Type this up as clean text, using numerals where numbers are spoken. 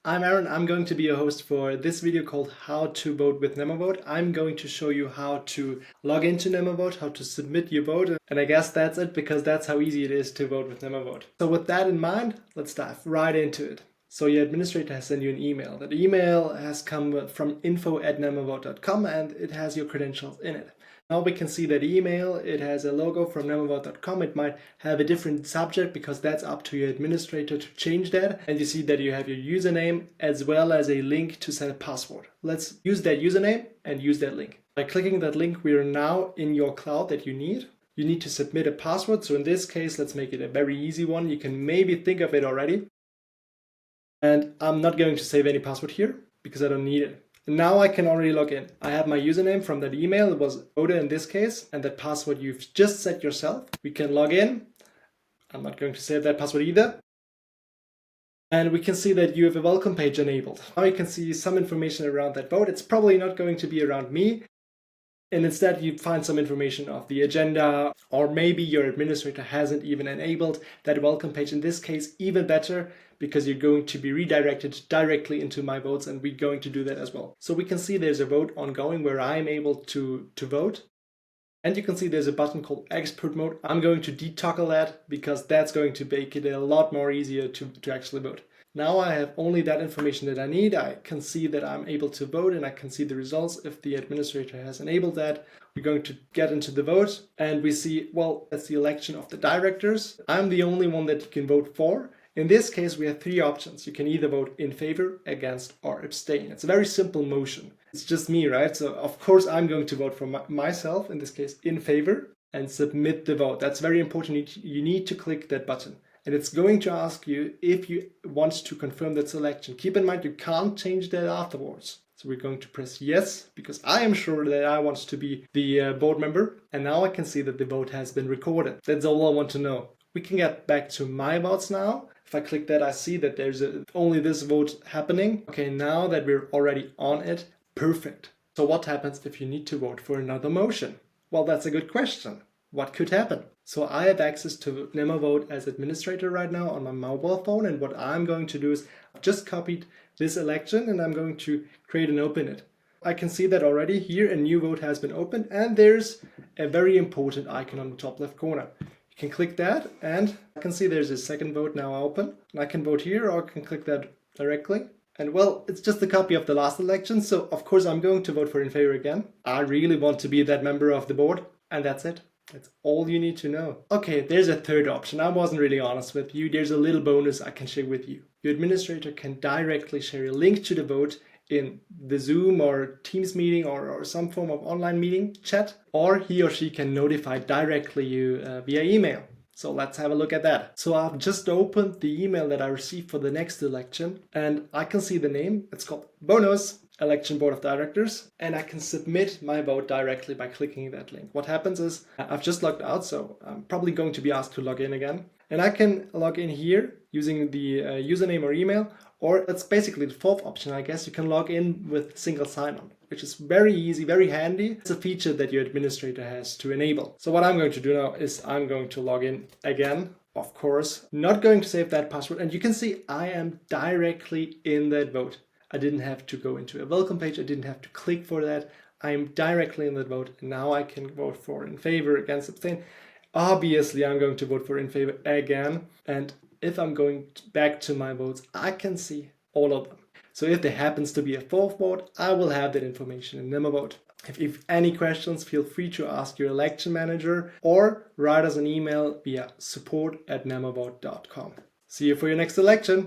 I'm Aaron. I'm going to be your host for this video called How to Vote with NemoVote. I'm going to show you how to log into NemoVote, how to submit your vote, and I guess that's it because that's how easy it is to vote with NemoVote. So with that in mind, let's dive right into it. So your administrator has sent you an email. That email has come from info@nemovote.com and it has your credentials in it. Now we can see that email, it has a logo from nemovote.com. It might have a different subject because that's up to your administrator to change that. And you see that you have your username as well as a link to set a password. Let's use that username and use that link. By clicking that link, we are now in your cloud that you need. You need to submit a password. So in this case, let's make it a very easy one. You can maybe think of it already. And I'm not going to save any password here because I don't need it. Now I can already log in. I have my username from that email. It was Oda in this case, and that password you've just set yourself. We can log in. I'm not going to save that password either. And we can see that you have a welcome page enabled. Now you can see some information around that vote. It's probably not going to be around me. And instead you find some information of the agenda, or maybe your administrator hasn't even enabled that welcome page. In this case, even better, because you're going to be redirected directly into my votes, and we're going to do that as well. So we can see there's a vote ongoing where I'm able to vote. And you can see there's a button called expert mode. I'm going to detoggle that because that's going to make it a lot more easier to actually vote. Now I have only that information that I need. I can see that I'm able to vote and I can see the results if the administrator has enabled that. We're going to get into the vote and we see, well, that's the election of the directors. I'm the only one that you can vote for. In this case, we have three options. You can either vote in favor, against, or abstain. It's a very simple motion. It's just me, right? So of course I'm going to vote for myself, in this case, in favor, and submit the vote. That's very important. You need to click that button. And it's going to ask you if you want to confirm that selection. Keep in mind, you can't change that afterwards. So we're going to press yes, because I am sure that I want to be the board member. And now I can see that the vote has been recorded. That's all I want to know. We can get back to my votes now. If I click that, I see that there's only this vote happening. Okay, now that we're already on it, perfect. So what happens if you need to vote for another motion? Well, that's a good question. What could happen? So I have access to NemoVote as administrator right now on my mobile phone, and what I'm going to do is I've just copied this election and I'm going to create and open it. I can see that already here a new vote has been opened and there's a very important icon on the top left corner. You can click that and I can see there's a second vote now open. And I can vote here or I can click that directly. And well, it's just a copy of the last election, so of course I'm going to vote for in favor again. I really want to be that member of the board, and that's it. That's all you need to know. Okay, there's a third option. I wasn't really honest with you. There's a little bonus I can share with you. Your administrator can directly share a link to the vote in the Zoom or Teams meeting or some form of online meeting chat, or he or she can notify directly you via email. So let's have a look at that. So I've just opened the email that I received for the next election and I can see the name. It's called Bonus Election Board of Directors, and I can submit my vote directly by clicking that link. What happens is I've just logged out, so I'm probably going to be asked to log in again. And I can log in here using the username or email, or that's basically the fourth option, I guess. You can log in with single sign-on, which is very easy, very handy. It's a feature that your administrator has to enable. So what I'm going to do now is I'm going to log in again. Of course, not going to save that password. And you can see I am directly in that vote. I didn't have to go into a welcome page. I didn't have to click for that. I am directly in that vote. And now I can vote for in favor, against, abstain. Obviously, I'm going to vote for in favor again. And if I'm going back to my votes, I can see all of them. So if there happens to be a fourth vote, I will have that information in NemoVote. If you have any questions, feel free to ask your election manager or write us an email via support@nemovote.com. See you for your next election.